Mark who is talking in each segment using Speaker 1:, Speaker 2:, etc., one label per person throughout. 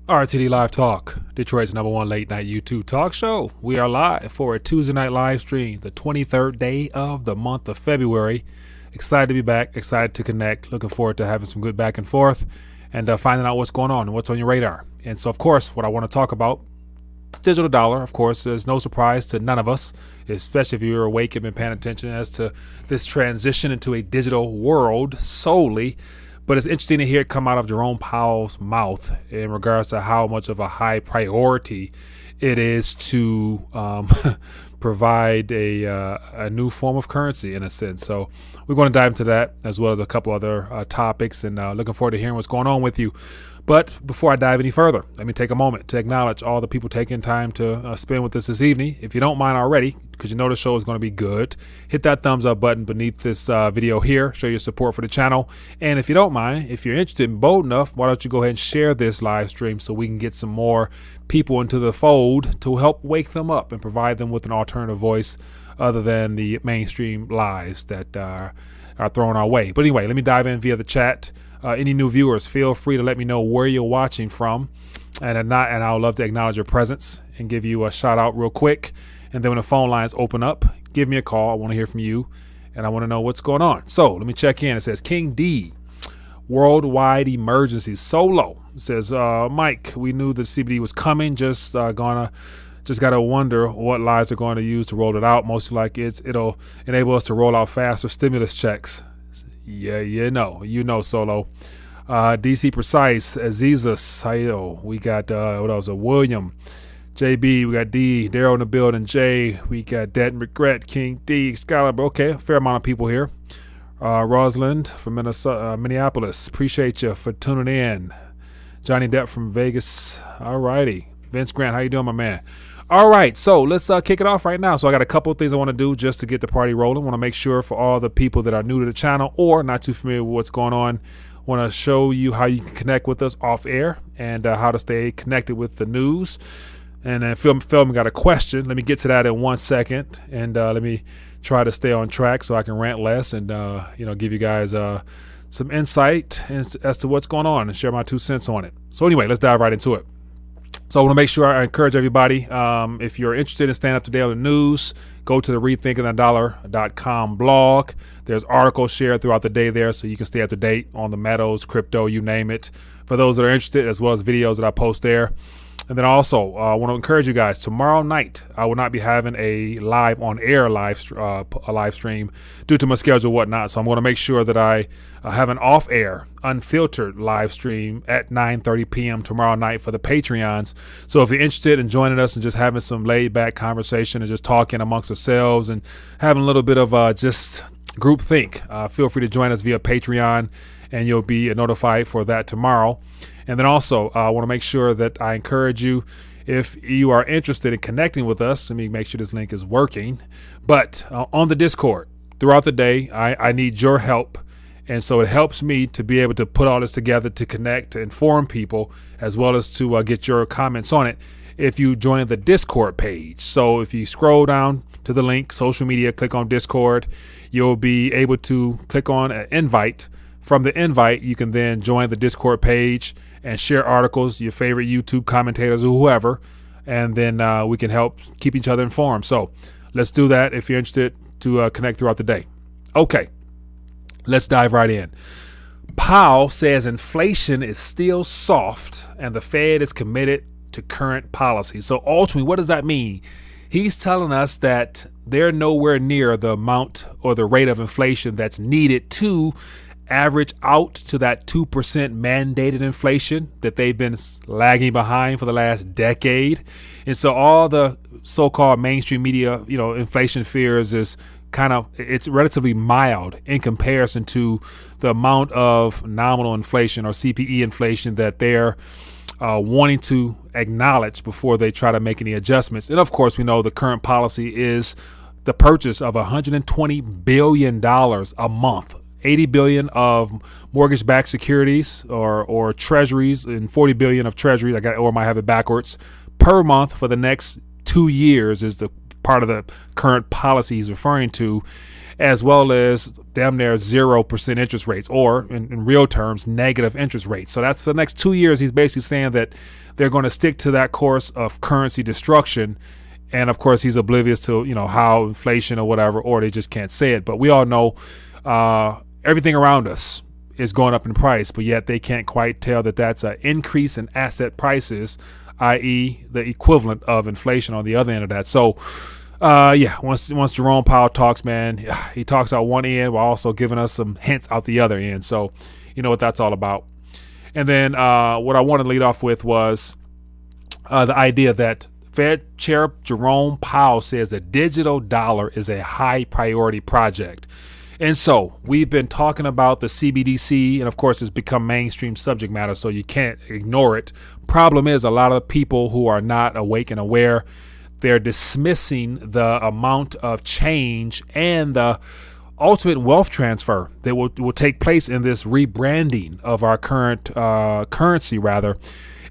Speaker 1: RTD Live Talk, Detroit's #1 late night YouTube talk show. We are live for a Tuesday night live stream, the 23rd day of the month of February. Excited to be back, excited to connect, looking forward to having some good back and forth and finding out what's going on and what's on your radar. And so, of course, what I want to talk about, digital dollar, of course, is no surprise to none of us, especially if you're awake and been paying attention as to this transition into a digital world solely. But it's interesting to hear it come out of Jerome Powell's mouth in regards to how much of a high priority it is to provide a new form of currency in a sense. So we're going to dive into that as well as a couple other topics, and looking forward to hearing what's going on with you. But before I dive any further, let me take a moment to acknowledge all the people taking time to spend with us this evening. If you don't mind already, because you know the show is going to be good, hit that thumbs up button beneath this video here. Show your support for the channel. And if you don't mind, if you're interested and bold enough, why don't you go ahead and share this live stream so we can get some more people into the fold to help wake them up and provide them with an alternative voice other than the mainstream lies that are thrown our way. But anyway, let me dive in via the chat. Any new viewers, feel free to let me know where you're watching from, and I would love to acknowledge your presence and give you a shout out real quick. And then when the phone lines open up, give me a call. I want to hear from you, and I want to know what's going on. So let me check in. It says King D, worldwide emergency solo. It says Mike, we knew the CBD was coming. Just gotta wonder what lies they're going to use to roll it out. Most like it'll enable us to roll out faster stimulus checks. Yeah, you know, Solo. DC Precise, Azizus, Hayo. We got, what else? William, JB, we got D, Daryl in the building, Jay. We got Debt and Regret, King D, Excalibur. Okay, a fair amount of people here. Rosalind from Minneapolis. Appreciate you for tuning in. Johnny Depp from Vegas. All righty. Vince Grant, how you doing, my man? All right, so let's kick it off right now. So I got a couple of things I want to do just to get the party rolling. Want to make sure for all the people that are new to the channel or not too familiar with what's going on, want to show you how you can connect with us off air and how to stay connected with the news. And then Phil got a question. Let me get to that in 1 second, and let me try to stay on track so I can rant less and give you guys some insight as to what's going on and share my 2 cents on it. So anyway, let's dive right into it. So I want to make sure I encourage everybody, if you're interested in staying up to date on the news, go to the rethinkingthedollar.com blog. There's articles shared throughout the day there so you can stay up to date on the metals, crypto, you name it, for those that are interested, as well as videos that I post there. And then also, I want to encourage you guys, tomorrow night, I will not be having a live on-air live stream due to my schedule and whatnot. So I'm going to make sure that I have an off-air, unfiltered live stream at 9:30 p.m. tomorrow night for the Patreons. So if you're interested in joining us and just having some laid-back conversation and just talking amongst ourselves and having a little bit of just group think, feel free to join us via Patreon, and you'll be notified for that tomorrow. And then also, I want to make sure that I encourage you, if you are interested in connecting with us, let me make sure this link is working. But on the Discord, throughout the day, I need your help. And so it helps me to be able to put all this together to connect, to inform people, as well as to get your comments on it if you join the Discord page. So if you scroll down to the link, social media, click on Discord, you'll be able to click on an invite. From the invite, you can then join the Discord page and share articles, your favorite YouTube commentators or whoever, and then we can help keep each other informed. So let's do that if you're interested to connect throughout the day. Okay, let's dive right in. Powell says inflation is still soft and the Fed is committed to current policy. So ultimately, what does that mean? He's telling us that they're nowhere near the amount or the rate of inflation that's needed to average out to that 2% mandated inflation that they've been lagging behind for the last decade. And so all the so-called mainstream media, inflation fears is it's relatively mild in comparison to the amount of nominal inflation or CPE inflation that they're wanting to acknowledge before they try to make any adjustments. And of course, we know the current policy is the purchase of $120 billion a month. 80 billion of mortgage-backed securities or treasuries and 40 billion of treasuries. I might have it backwards per month for the next 2 years is the part of the current policy he's referring to. as well as damn near 0% interest rates, or in real terms, negative interest rates. So that's for the next 2 years. He's basically saying that they're going to stick to that course of currency destruction. And of course, he's oblivious to, how inflation or whatever, or they just can't say it. But we all know everything around us is going up in price, but yet they can't quite tell that that's an increase in asset prices, i.e. the equivalent of inflation on the other end of that. So, once Jerome Powell talks, man, he talks out one end while also giving us some hints out the other end. So you know what that's all about. And then what I wanted to lead off with was the idea that Fed Chair Jerome Powell says the digital dollar is a high priority project. And so we've been talking about the CBDC, and of course it's become mainstream subject matter, so you can't ignore it. Problem is, a lot of people who are not awake and aware, they're dismissing the amount of change and the ultimate wealth transfer that will take place in this rebranding of our current currency, rather.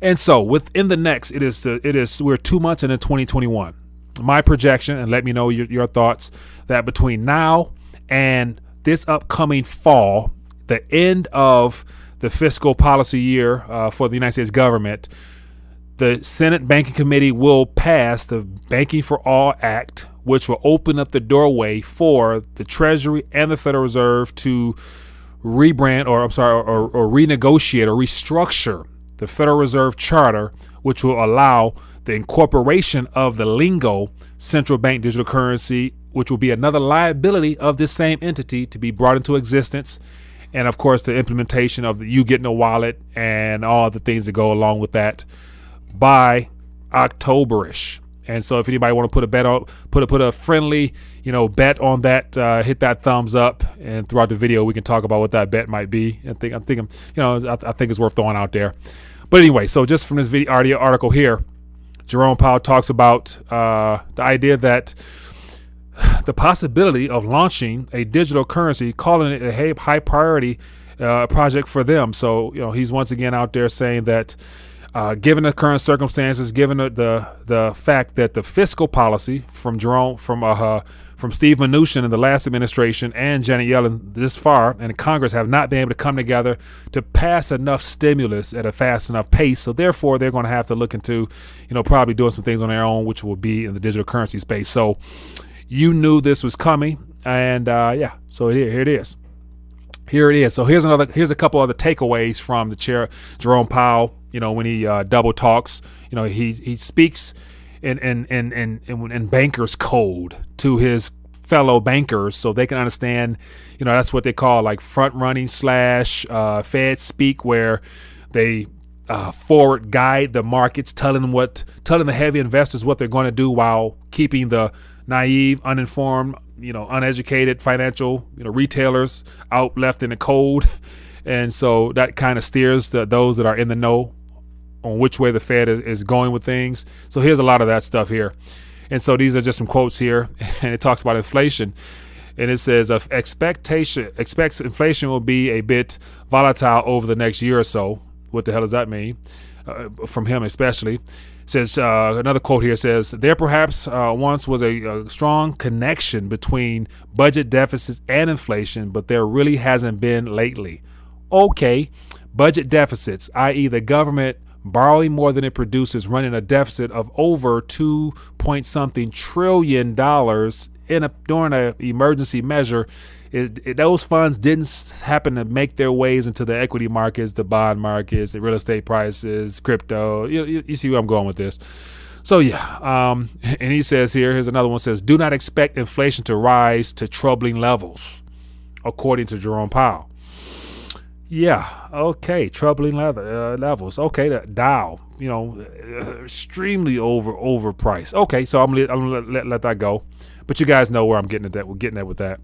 Speaker 1: And so within the next, we're 2 months into 2021. My projection, and let me know your thoughts, that between now and this upcoming fall, the end of the fiscal policy year for the United States government, the Senate Banking Committee will pass the Banking for All Act, which will open up the doorway for the Treasury and the Federal Reserve to rebrand, or renegotiate or restructure the Federal Reserve Charter, which will allow the incorporation of the lingo central bank digital currency, which will be another liability of this same entity, to be brought into existence. And of course, the implementation of you getting a wallet and all the things that go along with that by Octoberish. And so if anybody want to put a bet on, put a friendly, bet on that, hit that thumbs up, and throughout the video we can talk about what that bet might be. I think it's worth throwing out there. But anyway, so just from this video article here, Jerome Powell talks about the idea that the possibility of launching a digital currency, calling it a high priority project for them. So he's once again out there saying that given the current circumstances, given the fact that the fiscal policy from Steve Mnuchin in the last administration and Janet Yellen this far, and Congress have not been able to come together to pass enough stimulus at a fast enough pace. So therefore, they're going to have to look into, probably doing some things on their own, which will be in the digital currency space. So you knew this was coming, and so here it is. So here's a couple other takeaways from the chair, Jerome Powell. When he double talks, he speaks in bankers code to his fellow bankers, so they can understand. That's what they call like front running / Fed speak, where they forward guide the markets, telling the heavy investors what they're going to do, while keeping the naive, uninformed, uneducated financial retailers out left in the cold. And so that kind of steers those that are in the know on which way the Fed is going with things. So here's a lot of that stuff here. And so these are just some quotes here, and it talks about inflation. And it says, expects inflation will be a bit volatile over the next year or so. What the hell does that mean? From him especially. Says another quote here says, there perhaps once was a strong connection between budget deficits and inflation, but there really hasn't been lately. Okay, budget deficits, i.e. the government borrowing more than it produces, running a deficit of over 2-point-something trillion dollars during an emergency measure. Those funds didn't happen to make their ways into the equity markets, the bond markets, the real estate prices, crypto. You see where I'm going with this. So and he says here's another one, says, do not expect inflation to rise to troubling levels, according to Jerome Powell. Yeah, okay, troubling levels. Okay, the Dow, extremely overpriced. Okay, so I'm gonna let that go. But you guys know where I'm getting at that. We're getting at with that.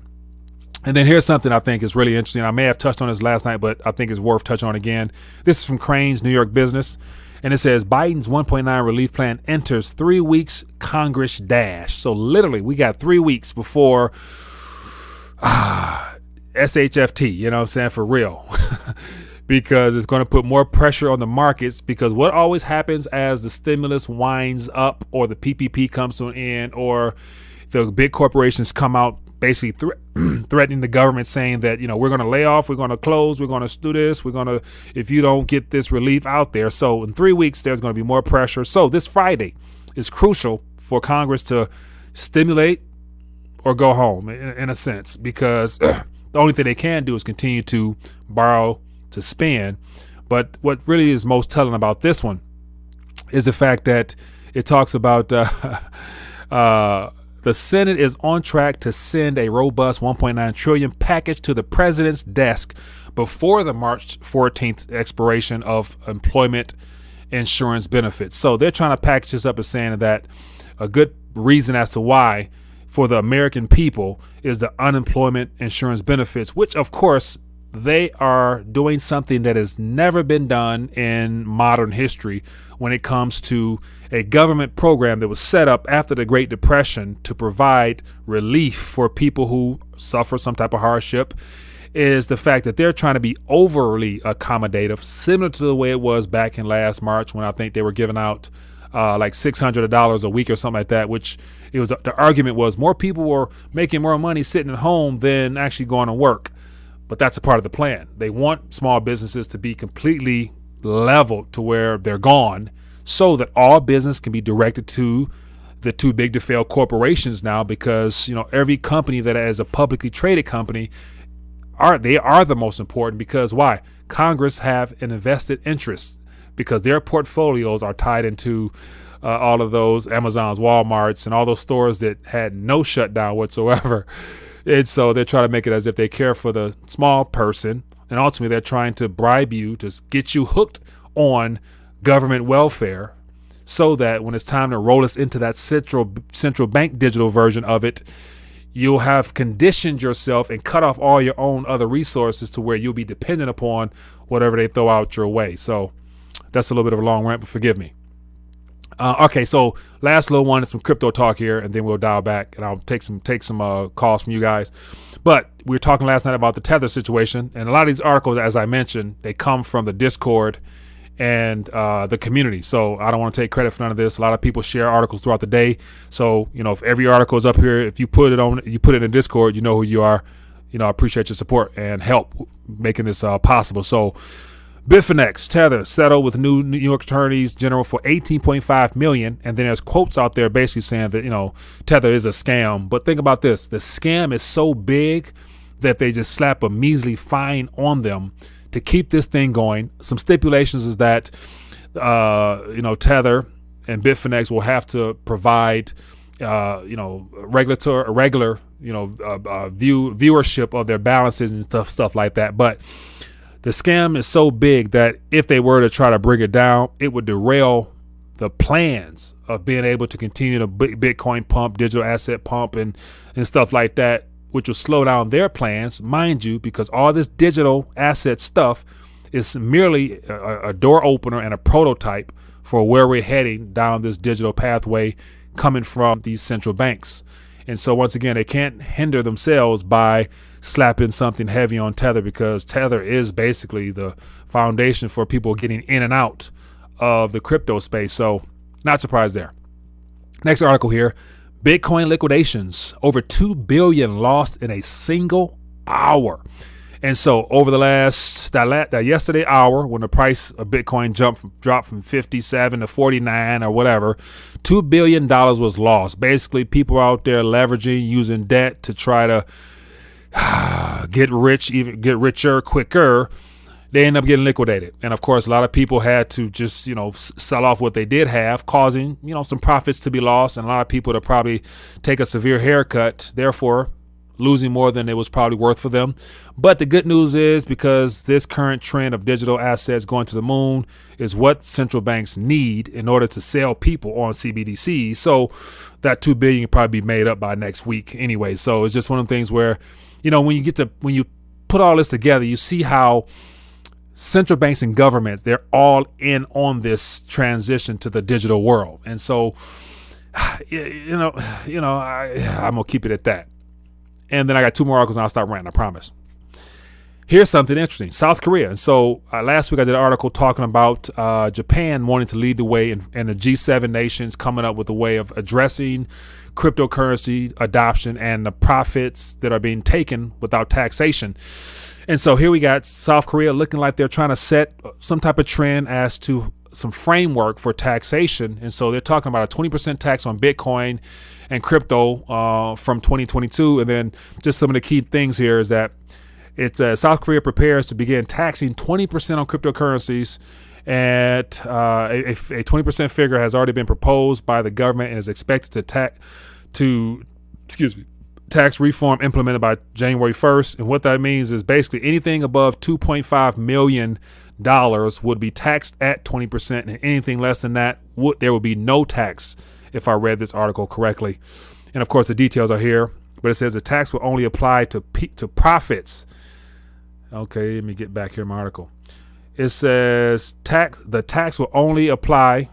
Speaker 1: And then here's something I think is really interesting. I may have touched on this last night, but I think it's worth touching on again. This is from Crane's New York Business, and it says Biden's 1.9 relief plan enters 3 weeks Congress dash. So literally, we got 3 weeks before SHFT, you know what I'm saying, for real. Because it's going to put more pressure on the markets, because what always happens as the stimulus winds up, or the PPP comes to an end, or the big corporations come out basically threatening the government, saying that, we're going to lay off, we're going to close, we're going to do this, if you don't get this relief out there. So in 3 weeks, there's going to be more pressure. So this Friday is crucial for Congress to stimulate or go home in a sense, because the only thing they can do is continue to borrow to spend. But what really is most telling about this one is the fact that it talks about the Senate is on track to send a robust $1.9 trillion package to the president's desk before the March 14th expiration of employment insurance benefits. So they're trying to package this up as saying that a good reason as to why for the American people is the unemployment insurance benefits, which of course they are doing something that has never been done in modern history when it comes to a government program that was set up after the Great Depression to provide relief for people who suffer some type of hardship. Is the fact that they're trying to be overly accommodative, similar to the way it was back in last March when I think they were giving out like $600 a week or something like that, which it was the argument was more people were making more money sitting at home than actually going to work. But that's a part of the plan. They want small businesses to be completely leveled to where they're gone, so that all business can be directed to the too big to fail corporations now, because every company that is a publicly traded company are the most important, because why? Congress have an invested interest, because their portfolios are tied into all of those Amazons, Walmarts, and all those stores that had no shutdown whatsoever. And so they're trying to make it as if they care for the small person. And ultimately, they're trying to bribe you to get you hooked on government welfare, so that when it's time to roll us into that central bank digital version of it, you'll have conditioned yourself and cut off all your own other resources to where you'll be dependent upon whatever they throw out your way. So that's a little bit of a long rant, but forgive me. Okay, so last little one is some crypto talk here, and then we'll dial back, and I'll take some calls from you guys. But we were talking last night about the Tether situation, and a lot of these articles, as I mentioned, they come from the Discord and the community. So I don't want to take credit for none of this. A lot of people share articles throughout the day. So if every article is up here, if you put it in Discord, you know who you are. I appreciate your support and help making this possible. So Bitfinex Tether settled with New York attorneys general for $18.5 million, and then there's quotes out there basically saying that Tether is a scam. But think about this: the scam is so big that they just slap a measly fine on them to keep this thing going. Some stipulations is that Tether and Bitfinex will have to provide regular viewership of their balances and stuff like that. But the scam is so big that if they were to try to bring it down, it would derail the plans of being able to continue to Bitcoin pump, digital asset pump, and stuff like that, which will slow down their plans, mind you, because all this digital asset stuff is merely a door opener and a prototype for where we're heading down this digital pathway coming from these central banks. And so once again, they can't hinder themselves by slapping something heavy on Tether, because Tether is basically the foundation for people getting in and out of the crypto space. So not surprised there. Next article here: Bitcoin liquidations, over 2 billion lost in a single hour. And so over the that yesterday hour, when the price of Bitcoin dropped from 57 to 49 or whatever, $2 billion was lost. Basically, people out there leveraging, using debt to try to get richer quicker. They end up getting liquidated. And of course, a lot of people had to just, sell off what they did have, causing, some profits to be lost, and a lot of people to probably take a severe haircut, therefore losing more than it was probably worth for them. But the good news is, because this current trend of digital assets going to the moon is what central banks need in order to sell people on CBDCs. So that $2 billion can probably be made up by next week anyway. So it's just one of the things where, when you put all this together, you see how central banks and governments, they're all in on this transition to the digital world. And so, I'm going to keep it at that. And then I got two more articles and I'll start ranting, I promise. Here's something interesting. South Korea. And so last week I did an article talking about Japan wanting to lead the way and the G7 nations coming up with a way of addressing cryptocurrency adoption and the profits that are being taken without taxation. And so here we got South Korea looking like they're trying to set some type of trend as to some framework for taxation. And so they're talking about a 20% tax on Bitcoin and crypto from 2022. And then just some of the key things here is that it's South Korea prepares to begin taxing 20% on cryptocurrencies. At a 20% figure has already been proposed by the government and is expected tax reform implemented by January 1st. And what that means is basically anything above $2.5 million would be taxed at 20%, and anything less than that, there would be no tax, if I read this article correctly. And of course, the details are here, but it says the tax will only apply to profits. Okay, let me get back here in my article. It says the tax will only apply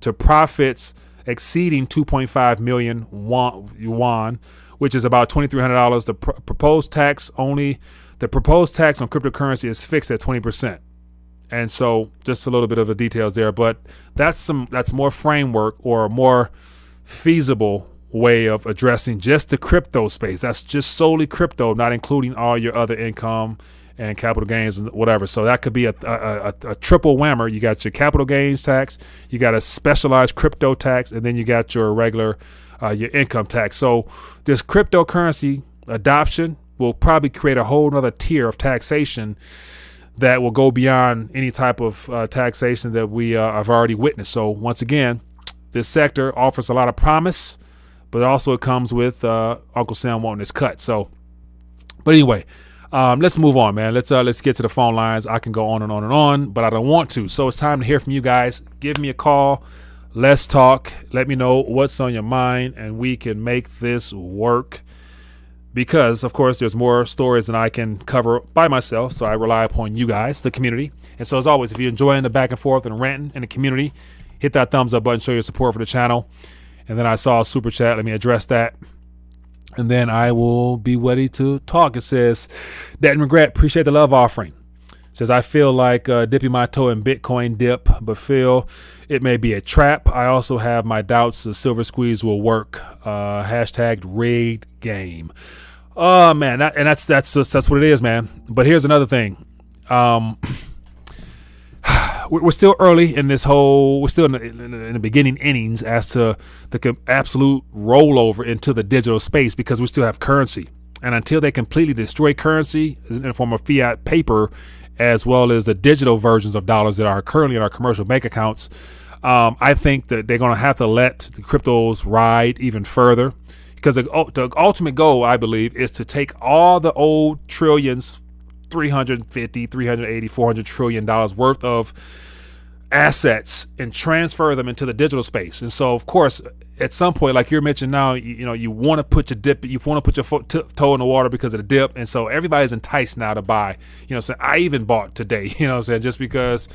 Speaker 1: to profits exceeding 2.5 million yuan, which is about $2,300. The proposed tax on cryptocurrency is fixed at 20%. And so just a little bit of the details there, but that's more framework or a more feasible way of addressing just the crypto space. That's just solely crypto, not including all your other income and capital gains and whatever. So that could be a triple whammer. You got your capital gains tax, you got a specialized crypto tax, and then you got your regular your income tax. So this cryptocurrency adoption will probably create a whole nother tier of taxation that will go beyond any type of taxation that we have already witnessed. So once again, this sector offers a lot of promise, but also it comes with Uncle Sam wanting his cut. So, but anyway, let's move on, man. Let's get to the phone lines. I can go on and on and on, but I don't want to. So it's time to hear from you guys. Give me a call. Let's talk. Let me know what's on your mind, and we can make this work. Because, of course, there's more stories than I can cover by myself, so I rely upon you guys, the community. And so, as always, if you're enjoying the back and forth and ranting in the community, hit that thumbs up button, show your support for the channel. And then I saw a super chat. Let me address that. And then I will be ready to talk. It says, Debt and Regret, appreciate the love offering. It says, I feel like dipping my toe in Bitcoin dip, but feel it may be a trap. I also have my doubts the silver squeeze will work. Hashtag rigged game. Oh, man. That's what it is, man. But here's another thing. We're still early in this we're still in the beginning innings as to the absolute rollover into the digital space, because we still have currency. And until they completely destroy currency in the form of fiat paper, as well as the digital versions of dollars that are currently in our commercial bank accounts, I think that they're going to have to let the cryptos ride even further, because the ultimate goal, I believe, is to take all the old trillions, 350, 380, 400 trillion dollars worth of assets and transfer them into the digital space. And so, of course, at some point, like you're mentioning now, you want to put your toe in the water because of the dip. And so everybody's enticed now to buy. So I even bought today, just because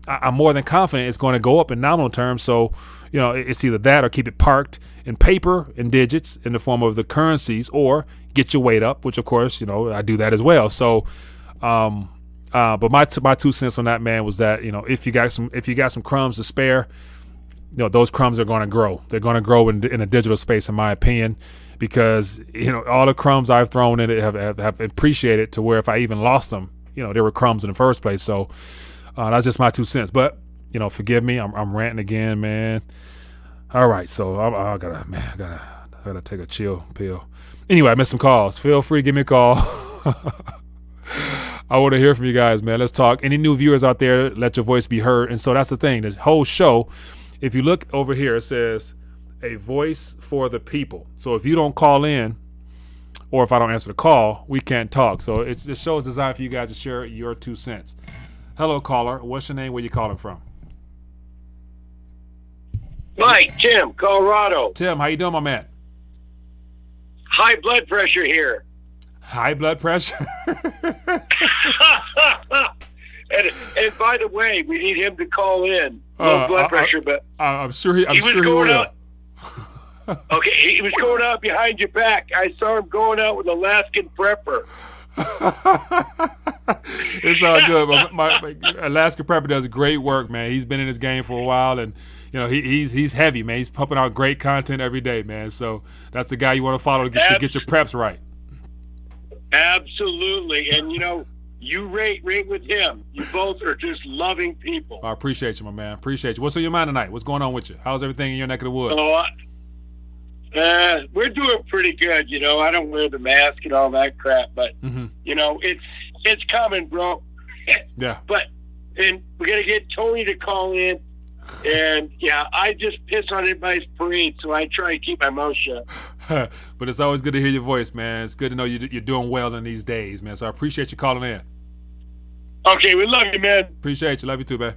Speaker 1: I'm more than confident it's going to go up in nominal terms. So, it's either that or keep it parked in paper and digits in the form of the currencies, or get your weight up, which of course, I do that as well. So, but my 2 cents on that, man, was that, if you got some crumbs to spare, those crumbs are going to grow. They're going to grow in a digital space, in my opinion, because, all the crumbs I've thrown in it have appreciated to where if I even lost them, there were crumbs in the first place. So, that's just my 2 cents, but, forgive me. I'm ranting again, man. All right. So I gotta take a chill pill. Anyway, I missed some calls. Feel free to give me a call. I want to hear from you guys, man. Let's talk. Any new viewers out there, let your voice be heard. And so that's the thing. The whole show, if you look over here, it says a voice for the people. So if you don't call in, or if I don't answer the call, we can't talk. So the show is designed for you guys to share your 2 cents. Hello, caller. What's your name? Where you calling from?
Speaker 2: Mike, Tim, Colorado.
Speaker 1: Tim, how you doing, my man?
Speaker 2: High blood pressure here.
Speaker 1: High blood pressure?
Speaker 2: and by the way, we need him to call in. Low blood pressure, but
Speaker 1: I'm sure he will.
Speaker 2: Out. Okay, he was going out behind your back. I saw him going out with Alaskan prepper.
Speaker 1: It's all good. My Alaska Prepper does great work, man. He's been in this game for a while, and he's heavy, man. He's pumping out great content every day, man. So that's the guy you want to follow to get your preps right.
Speaker 2: Absolutely, and you rate with him. You both are just loving people.
Speaker 1: I appreciate you, my man. Appreciate you. What's on your mind tonight? What's going on with you? How's everything in your neck of the woods?
Speaker 2: We're doing pretty good. I don't wear the mask and all that crap, but it's coming, bro.
Speaker 1: Yeah.
Speaker 2: And we're gonna get Tony to call in, and I just piss on everybody's parade, so I try and keep my mouth shut.
Speaker 1: But it's always good to hear your voice, man. It's good to know you're doing well in these days, man. So I appreciate you calling in.
Speaker 2: Okay, we love you, man.
Speaker 1: Appreciate you. Love you too, man.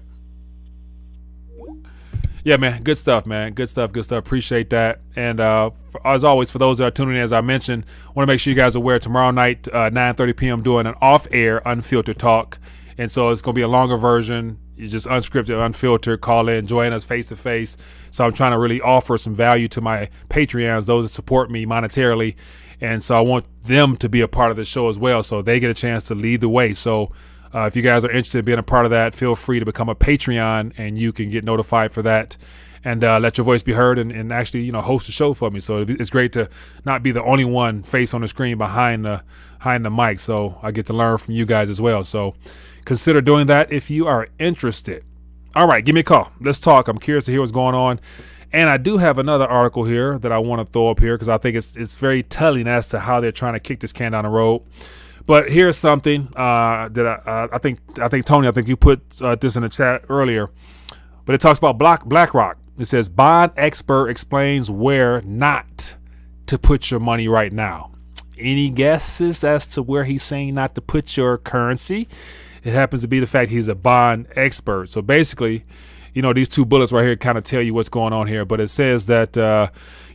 Speaker 1: Yeah, man. Good stuff, man. Good stuff. Appreciate that. And as always, for those that are tuning in, as I mentioned, I want to make sure you guys are aware tomorrow night, 9:30 p.m., doing an off-air, unfiltered talk. And so it's going to be a longer version. You just unscripted, unfiltered, call in, join us face to face. So I'm trying to really offer some value to my Patreons, those that support me monetarily. And so I want them to be a part of the show as well, so they get a chance to lead the way. So if you guys are interested in being a part of that, feel free to become a Patreon, and you can get notified for that and let your voice be heard and actually, host a show for me. So it's great to not be the only one face on the screen behind the mic. So I get to learn from you guys as well. So consider doing that if you are interested. All right, give me a call. Let's talk. I'm curious to hear what's going on. And I do have another article here that I want to throw up here because I think it's very telling as to how they're trying to kick this can down the road. But here's something that I think Tony, I think you put this in the chat earlier. But it talks about BlackRock. It says bond expert explains where not to put your money right now. Any guesses as to where he's saying not to put your currency? It happens to be the fact he's a bond expert. So basically, these two bullets right here kind of tell you what's going on here. But it says that,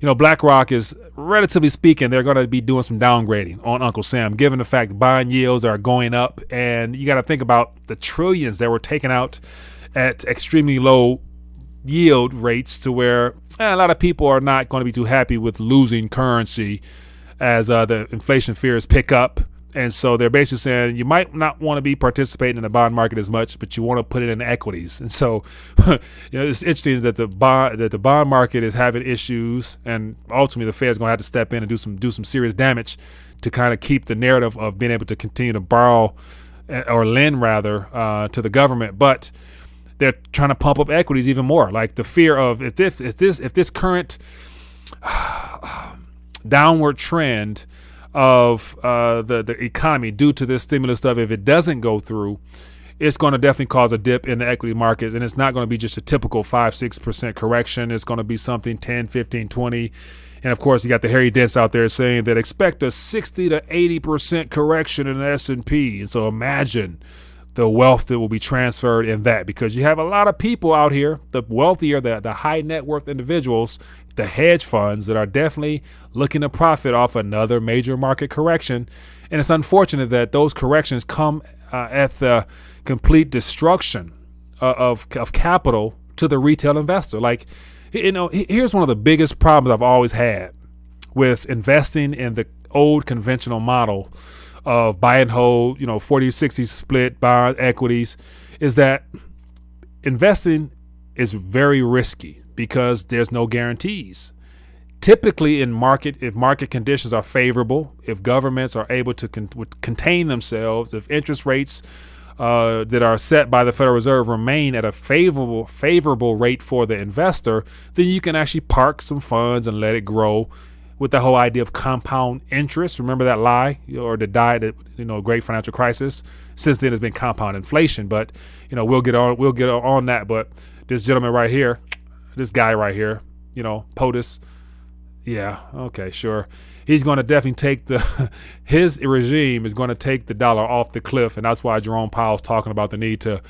Speaker 1: BlackRock is, relatively speaking, they're going to be doing some downgrading on Uncle Sam, given the fact bond yields are going up. And you got to think about the trillions that were taken out at extremely low yield rates to where a lot of people are not going to be too happy with losing currency as the inflation fears pick up. And so they're basically saying you might not want to be participating in the bond market as much, but you want to put it in equities. And so, it's interesting that the bond market is having issues, and ultimately the Fed's going to have to step in and do some serious damage to kind of keep the narrative of being able to continue to borrow or lend rather to the government. But they're trying to pump up equities even more. Like the fear of if this current downward trend of the economy due to this stimulus stuff, if it doesn't go through, it's going to definitely cause a dip in the equity markets. And it's not going to be just a typical 5-6% correction. It's going to be something 10, 15, 20. And of course, you got the Harry Dents out there saying that expect a 60 to 80% correction in the S&P. And so imagine the wealth that will be transferred in that, because you have a lot of people out here, the wealthier, the high net worth individuals, the hedge funds that are definitely looking to profit off another major market correction. And it's unfortunate that those corrections come at the complete destruction of capital to the retail investor. Like, here's one of the biggest problems I've always had with investing in the old conventional model of buy and hold, 40-60 split bond equities, is that investing is very risky because there's no guarantees. Typically if market conditions are favorable, if governments are able to contain themselves, if interest rates that are set by the Federal Reserve remain at a favorable rate for the investor, then you can actually park some funds and let it grow with the whole idea of compound interest. Remember that lie or the great financial crisis? Since then, it's been compound inflation. But we'll get on that. But this gentleman right here, this guy right here, POTUS. Yeah, okay, sure. He's going to definitely take his regime is going to take the dollar off the cliff, and that's why Jerome Powell's talking about the need to.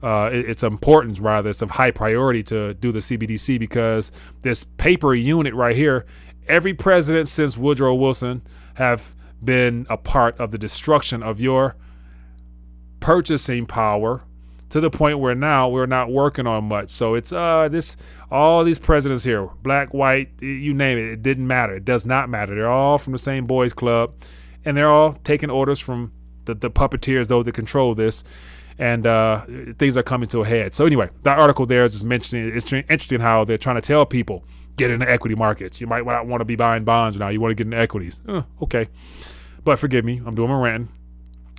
Speaker 1: It's importance, rather, it's of high priority to do the CBDC, because this paper unit right here. Every president since Woodrow Wilson have been a part of the destruction of your purchasing power to the point where now we're not working on much. So it's all these presidents here, black, white, you name it. It didn't matter. It does not matter. They're all from the same boys club, and they're all taking orders from the puppeteers, those that control this, and things are coming to a head. So anyway, that article there is just mentioning, it's interesting how they're trying to tell people, get into equity markets. You might not want to be buying bonds now. You want to get into equities. Okay. But forgive me, I'm doing my ranting.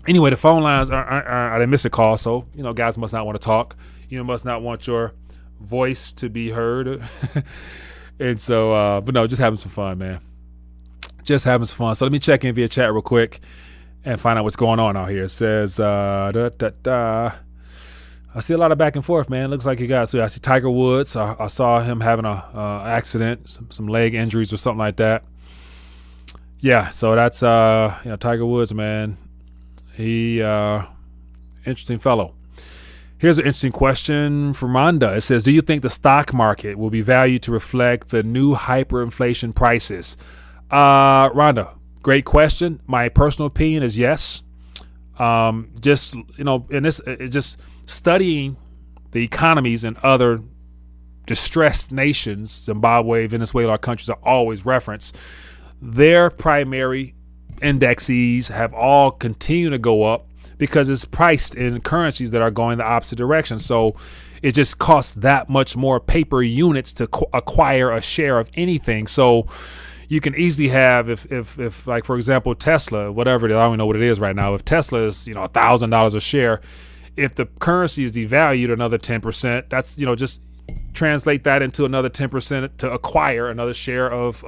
Speaker 1: Anyway, the phone lines I didn't miss a call, so guys must not want to talk. You must not want your voice to be heard. And so, but no, just having some fun, man. Just having some fun. So let me check in via chat real quick and find out what's going on out here. It says, I see a lot of back and forth, man. Looks like you guys. So I see Tiger Woods. I saw him having a accident, some leg injuries or something like that. Yeah, so that's Tiger Woods, man. He interesting fellow. Here's an interesting question from Rhonda. It says, do you think the stock market will be valued to reflect the new hyperinflation prices? Rhonda, great question. My personal opinion is yes. Just studying the economies in other distressed nations, Zimbabwe, Venezuela, countries are always referenced. Their primary indexes have all continued to go up because it's priced in currencies that are going the opposite direction. So it just costs that much more paper units to acquire a share of anything. So you can easily have, if like, for example, Tesla, whatever it is, I don't even know what it is right now. If Tesla is, $1,000 a share, if the currency is devalued another 10%, that's, just translate that into another 10% to acquire another share of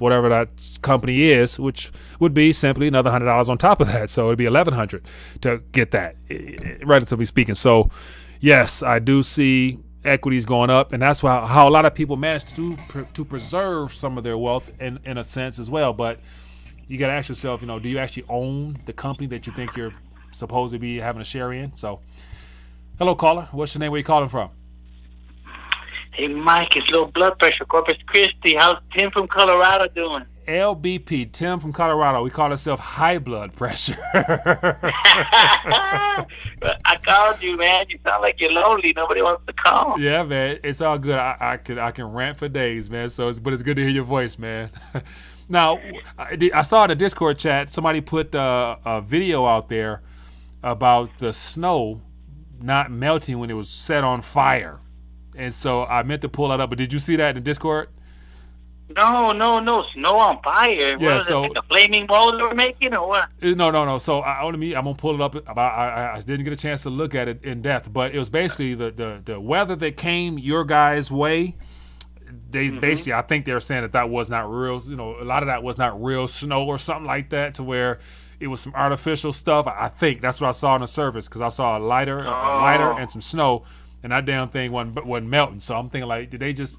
Speaker 1: whatever that company is, which would be simply another $100 on top of that. So it'd be $1,100 to get that, relatively speaking. So yes, I do see equities going up, and that's how a lot of people manage to preserve some of their wealth in a sense as well. But you got to ask yourself, do you actually own the company that you think you're supposed to be having a share in? So hello, caller. What's your name? Where you calling from?
Speaker 3: Hey, Mike, it's low blood pressure, Corpus Christi. How's Tim from Colorado doing?
Speaker 1: LBP, Tim from Colorado. We call ourselves high blood pressure.
Speaker 3: I called you, man. You sound like you're lonely. Nobody wants to call.
Speaker 1: Yeah, man. It's all good. I can rant for days, man. But it's good to hear your voice, man. Now, I saw in the Discord chat, somebody put a video out there about the snow not melting when it was set on fire. And so I meant to pull that up, but did you see that in the Discord?
Speaker 3: No. Snow on fire.
Speaker 1: Yeah,
Speaker 3: what was it, like a flaming wall they were making, or what?
Speaker 1: No. So I'm gonna pull it up. I didn't get a chance to look at it in depth, but it was basically the weather that came your guys' way. They basically, I think they're saying that was not real. A lot of that was not real snow or something like that, to where it was some artificial stuff. I think that's what I saw on the surface, because I saw a lighter and some snow, and that damn thing wasn't melting. So I'm thinking, like, did they just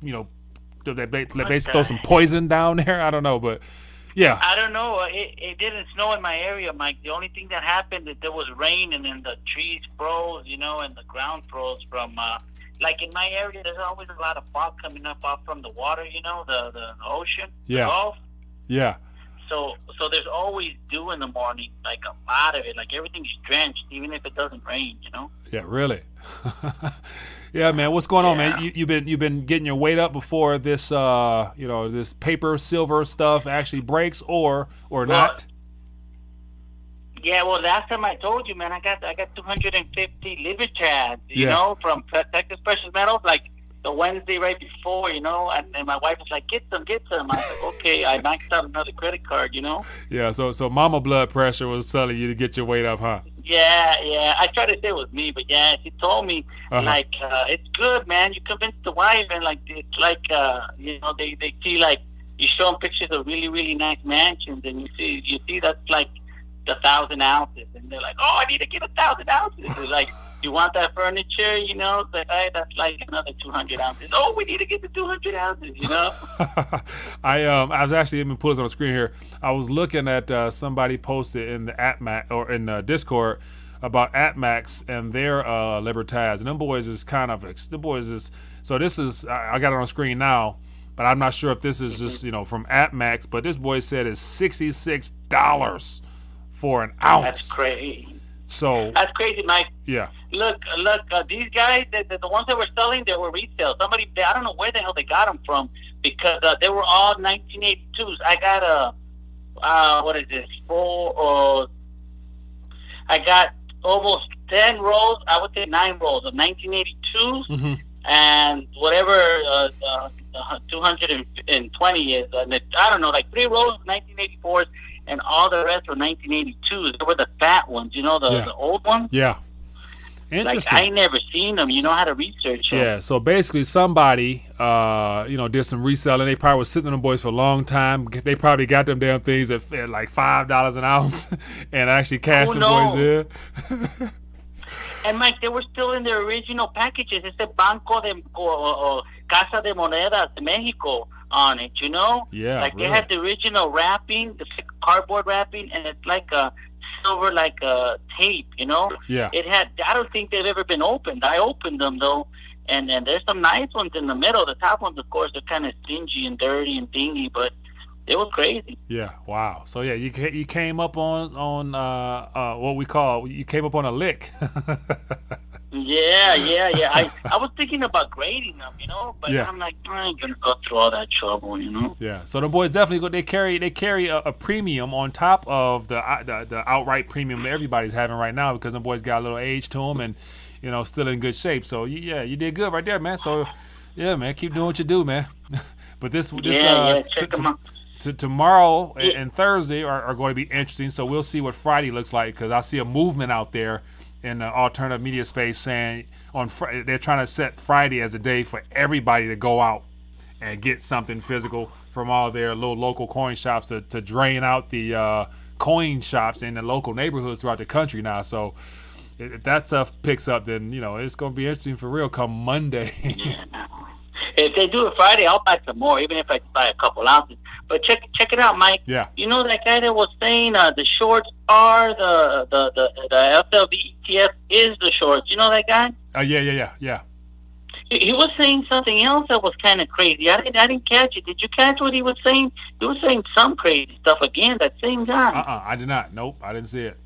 Speaker 1: did they basically throw some poison down there? I don't know, but yeah.
Speaker 3: I don't know. It didn't snow in my area, Mike. The only thing that happened is there was rain, and then the trees froze, and the ground froze from. Like in my area, there's always a lot of fog coming up off from the water, the ocean,
Speaker 1: yeah,
Speaker 3: the Gulf.
Speaker 1: Yeah.
Speaker 3: So there's always dew in the morning, like a lot of it. Like everything's drenched, even if it doesn't rain,
Speaker 1: Yeah, really. Yeah, man. What's going on, man? You've been getting your weight up before this, this paper silver stuff actually breaks, or not?
Speaker 3: Yeah, well, last time I told you, man, I got 250 liver chads, from Texas Precious Metals, like the Wednesday right before, and my wife was like, get some. I was like, okay, I maxed out another credit card,
Speaker 1: Yeah, so mama blood pressure was telling you to get your weight up, huh?
Speaker 3: Yeah, I tried to say it was me, but yeah, she told me, it's good, man. You convince the wife, and like, it's like, they see, like, you show them pictures of really, really nice mansions, and you see that's like, 1,000 ounces, and they're like, "Oh, I need to get 1,000 ounces." They're like, "You want that furniture?" That's like another 200 ounces. Oh, we need to get the 200 ounces.
Speaker 1: I was actually even put this on the screen here. I was looking at somebody posted in the AppMax or in Discord about AppMax and their Libertaz, and them boys is So this is I got it on screen now. But I'm not sure if this is just from AppMax. But this boy said it's $66 for an ounce.
Speaker 3: That's crazy.
Speaker 1: So
Speaker 3: that's crazy, Mike.
Speaker 1: Yeah.
Speaker 3: Look, these guys, the ones that were selling, they were resale. Somebody, I don't know where the hell they got them from, because they were all 1982s. I got what is this? I got almost 10 rolls. I would say 9 rolls of 1982s,
Speaker 1: Mm-hmm.
Speaker 3: and whatever 220 is. I don't know, like 3 rolls of 1984s, and all the rest were 1982s. They were the fat ones, the old ones.
Speaker 1: Yeah. Interesting.
Speaker 3: Like, I never seen them. You know how to research them.
Speaker 1: Yeah, so basically somebody, did some reselling. They probably was sitting on them boys for a long time. They probably got them damn things at like $5 an ounce and actually cashed them boys in.
Speaker 3: And Mike, they were still in their original packages. It said Banco de or Casa de Monedas de Mexico on it,
Speaker 1: Yeah,
Speaker 3: like
Speaker 1: really.
Speaker 3: they had the original wrapping, the cardboard wrapping, and it's like a silver, like a tape,
Speaker 1: Yeah.
Speaker 3: It had. I don't think they've ever been opened. I opened them though, and there's some nice ones in the middle. The top ones, of course, are kind of stingy and dirty and dingy, but it was crazy.
Speaker 1: Yeah, wow. So yeah, you came up on what we call, you came up on a lick.
Speaker 3: Yeah. I was thinking about grading them, but
Speaker 1: Yeah.
Speaker 3: I'm like, I ain't gonna go through all that trouble,
Speaker 1: Yeah, so the boys definitely they carry a premium on top of the outright premium that everybody's having right now, because the boys got a little age to them and still in good shape. So yeah, you did good right there, man. So yeah, man, keep doing what you do, man. But this
Speaker 3: check them out.
Speaker 1: Tomorrow and Thursday are going to be interesting. So we'll see what Friday looks like, because I see a movement out there in the alternative media space saying they're trying to set Friday as a day for everybody to go out and get something physical from all their little local coin shops to drain out the coin shops in the local neighborhoods throughout the country now. So if that stuff picks up, then it's going to be interesting for real come Monday.
Speaker 3: Yeah. If they do it Friday, I'll buy some more, even if I buy a couple ounces. But check it out, Mike.
Speaker 1: Yeah.
Speaker 3: You know that guy that was saying the shorts are the FLV ETF is the shorts. You know that guy?
Speaker 1: Yeah.
Speaker 3: He was saying something else that was kind of crazy. I didn't catch it. Did you catch what he was saying? He was saying some crazy stuff again. That same guy.
Speaker 1: I did not. Nope, I didn't see it.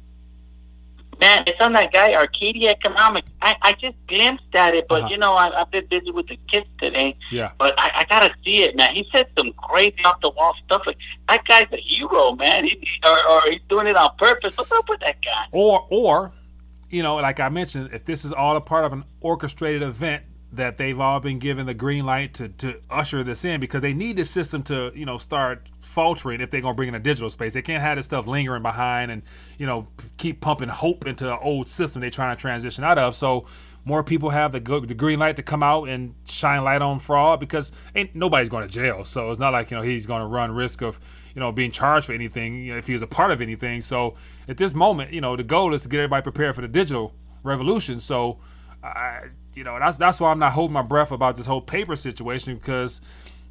Speaker 3: Man, it's on that guy, Arcadia Economics. I just glimpsed at it, but I've been busy with the kids today.
Speaker 1: Yeah.
Speaker 3: But I gotta see it, man. He said some crazy off the wall stuff. Like, that guy's a hero, man. Or he's doing it on purpose. What's up with that guy?
Speaker 1: Or like I mentioned, if this is all a part of an orchestrated event that they've all been given the green light to usher this in, because they need this system to start faltering if they're going to bring in a digital space. They can't have this stuff lingering behind and keep pumping hope into an old system they're trying to transition out of. So more people have the green light to come out and shine light on fraud, because ain't nobody's going to jail. So it's not like he's going to run risk of being charged for anything if he was a part of anything. So at this moment, the goal is to get everybody prepared for the digital revolution. So that's why I'm not holding my breath about this whole paper situation, because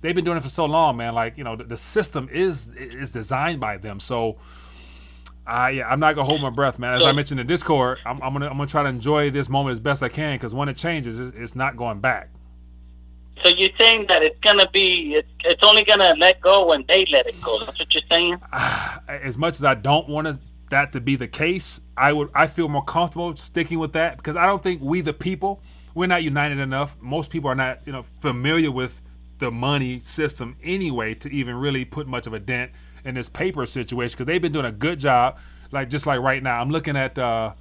Speaker 1: they've been doing it for so long, man. Like, the system is designed by them. So I'm not gonna hold my breath, man. As I mentioned in Discord, I'm gonna try to enjoy this moment as best I can, because when it changes, it's not going back.
Speaker 3: So you're saying that it's only gonna let go when they let it go. That's what you're saying?
Speaker 1: As much as I don't want that to be the case, I feel more comfortable sticking with that, because I don't think we the people, we're not united enough. Most people are not familiar with the money system anyway to even really put much of a dent in this paper situation, because they've been doing a good job. Just like right now, I'm looking at let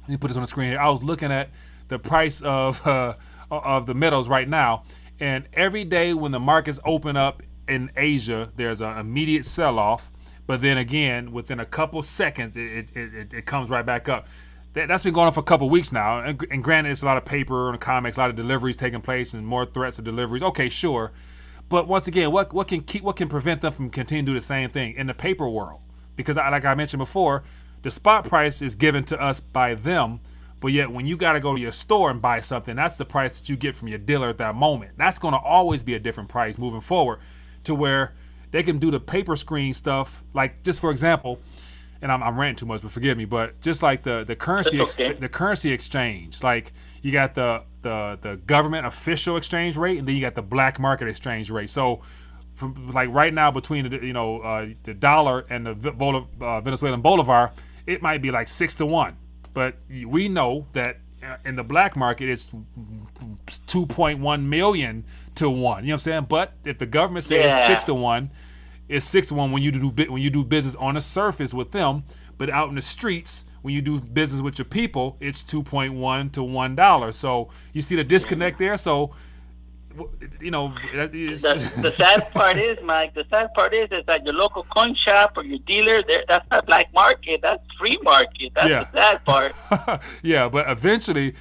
Speaker 1: me put this on the screen here. I was looking at the price of the metals right now, and every day when the markets open up in Asia, there's an immediate sell-off. But then again, within a couple seconds, it comes right back up. That's been going on for a couple weeks now. And granted, it's a lot of paper and comics, a lot of deliveries taking place, and more threats of deliveries. Okay, sure. But once again, what can prevent them from continuing to do the same thing in the paper world? Because like I mentioned before, the spot price is given to us by them. But yet, when you got to go to your store and buy something, that's the price that you get from your dealer at that moment. That's going to always be a different price moving forward, to where they can do the paper screen stuff, like, just for example, and I'm ranting too much, but forgive me, but just like the currency the currency exchange, like you got the government official exchange rate, and then you got the black market exchange rate. So from like right now, between the dollar and the Venezuelan bolivar, it might be like 6-1, but we know that in the black market it's 2.1 million to 1. You know what I'm saying? But if the government says 6-1, it's 6-1 when you do business on the surface with them. but out in the streets, when you do business with your people, it's $2.1 to $1. So you see the disconnect there. So, you know,
Speaker 3: the sad part is, Mike. The sad part is that your local coin shop or your dealer, that's not black market. That's free market. That's the sad part.
Speaker 1: Yeah, but eventually,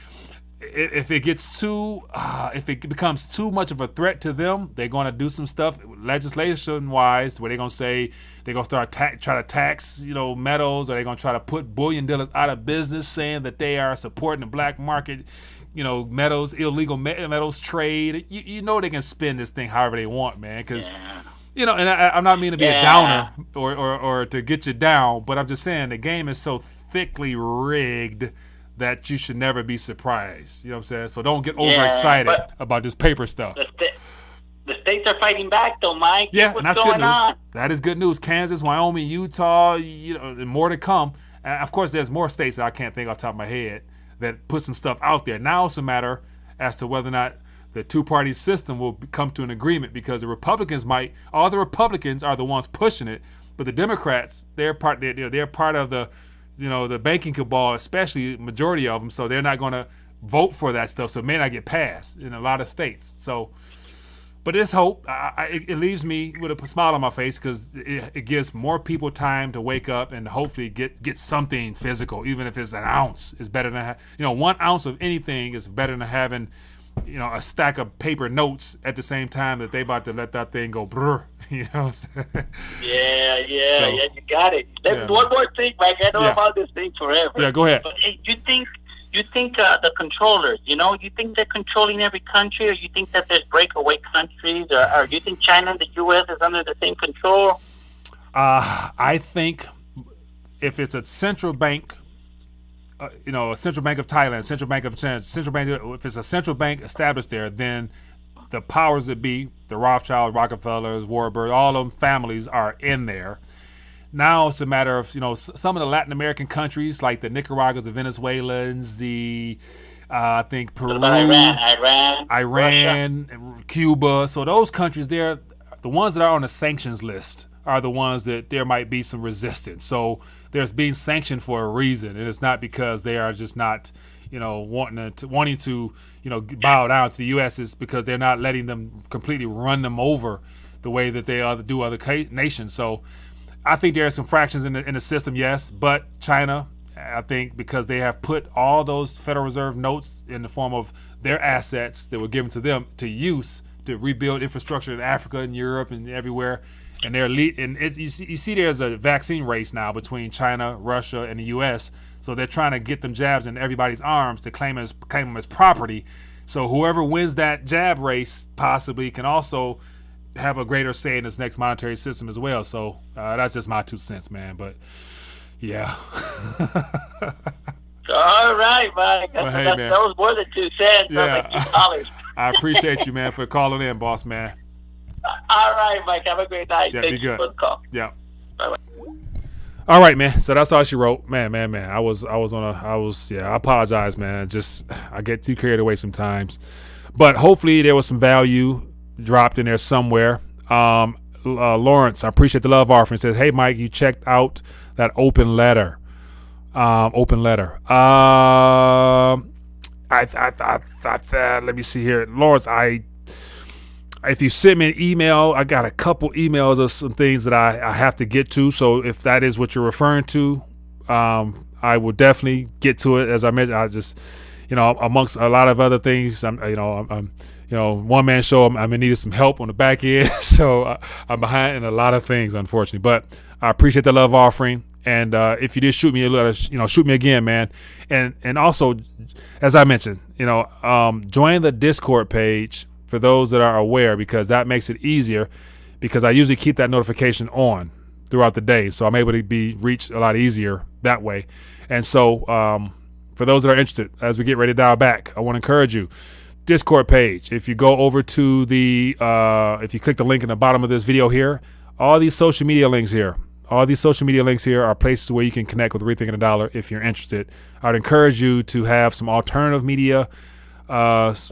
Speaker 1: if it gets if it becomes too much of a threat to them, they're going to do some stuff legislation-wise where they're going to say they're going to start try to tax, metals, or they're going to try to put bullion dealers out of business, saying that they are supporting the black market, metals, illegal metals trade. You know they can spin this thing however they want, man, because and I'm not meaning to be a downer or to get you down, but I'm just saying the game is so thickly rigged that you should never be surprised. You know what I'm saying? So don't get overexcited about this paper stuff.
Speaker 3: The states are fighting back, though, Mike.
Speaker 1: Yeah, and that's good news. That is good news. Kansas, Wyoming, Utah, and more to come. And of course, there's more states that I can't think off the top of my head that put some stuff out there. Now it's a matter as to whether or not the two-party system will come to an agreement, because the Republicans all the Republicans are the ones pushing it, but the Democrats, they're part of the the banking cabal, especially majority of them, so they're not going to vote for that stuff, so it may not get passed in a lot of states. So, but there's hope. It leaves me with a smile on my face, because it gives more people time to wake up and hopefully get something physical, even if it's an ounce. It's better than 1 ounce of anything is better than having a stack of paper notes at the same time that they about to let that thing go brr. What I'm saying?
Speaker 3: Yeah, you got it. One more thing, Mike. I know about this thing forever.
Speaker 1: Yeah, go ahead.
Speaker 3: But, hey, you think the controllers, you think they're controlling every country, or you think that there's breakaway countries, or you think China and the U.S. is under the same control?
Speaker 1: I think if it's a central bank, a central bank of Thailand, central bank of China, if it's a central bank established there, then the powers that be, the Rothschilds, Rockefellers, Warburg, all of them families are in there. Now it's a matter of, some of the Latin American countries like the Nicaraguas, the Venezuelans, I think Peru, Iran, Cuba. So those countries there, the ones that are on the sanctions list are the ones that there might be some resistance. So there's being sanctioned for a reason, and it's not because they are just not, wanting to, bow down to the U.S. It's because they're not letting them completely run them over the way that they do other nations. So I think there are some fractions in the system, yes, but China, I think, because they have put all those Federal Reserve notes in the form of their assets that were given to them to use to rebuild infrastructure in Africa and Europe and everywhere. And they're you see there's a vaccine race now between China, Russia, and the U.S. So they're trying to get them jabs in everybody's arms to claim them as property. So whoever wins that jab race possibly can also have a greater say in this next monetary system as well. So that's just my 2 cents, man. But yeah.
Speaker 3: All right, Mike. That was more than 2 cents.
Speaker 1: Yeah.
Speaker 3: Like $2.
Speaker 1: I appreciate you, man, for calling in, boss man.
Speaker 3: All right, Mike. Have a great night.
Speaker 1: Yeah,
Speaker 3: Thank you for the call.
Speaker 1: Yeah.
Speaker 3: Bye-bye.
Speaker 1: All right, man. So that's all she wrote. Man. I apologize, man. I get too carried away sometimes. But hopefully there was some value dropped in there somewhere. Lawrence, I appreciate the love offering. Says, hey, Mike, you checked out that open letter. Let me see here. Lawrence, if you send me an email, I got a couple emails of some things that I have to get to. So if that is what you're referring to, I will definitely get to it. As I mentioned, I just, amongst a lot of other things, I'm one man show. I'm in need of some help on the back end, so I'm behind in a lot of things, unfortunately. But I appreciate the love offering, and if you did shoot me a letter, shoot me again, man. And also, as I mentioned, join the Discord page for those that are aware, because that makes it easier, because I usually keep that notification on throughout the day, so I'm able to be reached a lot easier that way. And so for those that are interested, as we get ready to dial back, I want to encourage you, Discord page. If you go over to if you click the link in the bottom of this video here, all these social media links here are places where you can connect with Rethinking the Dollar if you're interested. I'd encourage you to have some alternative media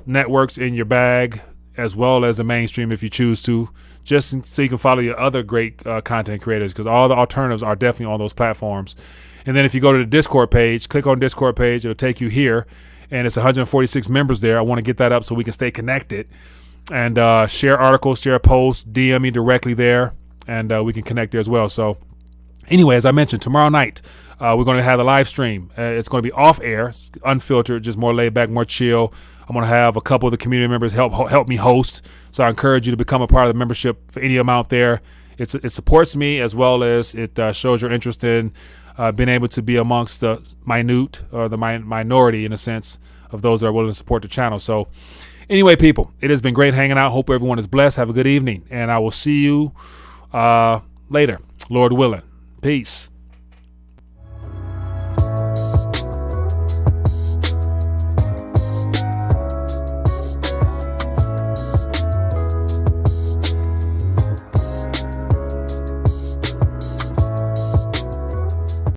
Speaker 1: networks in your bag as well as the mainstream if you choose to, just so you can follow your other great content creators, because all the alternatives are definitely on those platforms. And then if you go to the Discord page, click on Discord page, it'll take you here, and it's 146 members there. I want to get that up so we can stay connected and share articles, share posts, DM me directly there, and we can connect there as well. So anyway, as I mentioned, tomorrow night we're going to have a live stream. It's going to be off air, unfiltered, just more laid back, more chill. I'm going to have a couple of the community members help me host. So I encourage you to become a part of the membership for any amount there. It supports me, as well as it shows your interest in being able to be amongst the minute, or the minority in a sense, of those that are willing to support the channel. So anyway, people, it has been great hanging out. Hope everyone is blessed. Have a good evening, and I will see you later, Lord willing. Peace.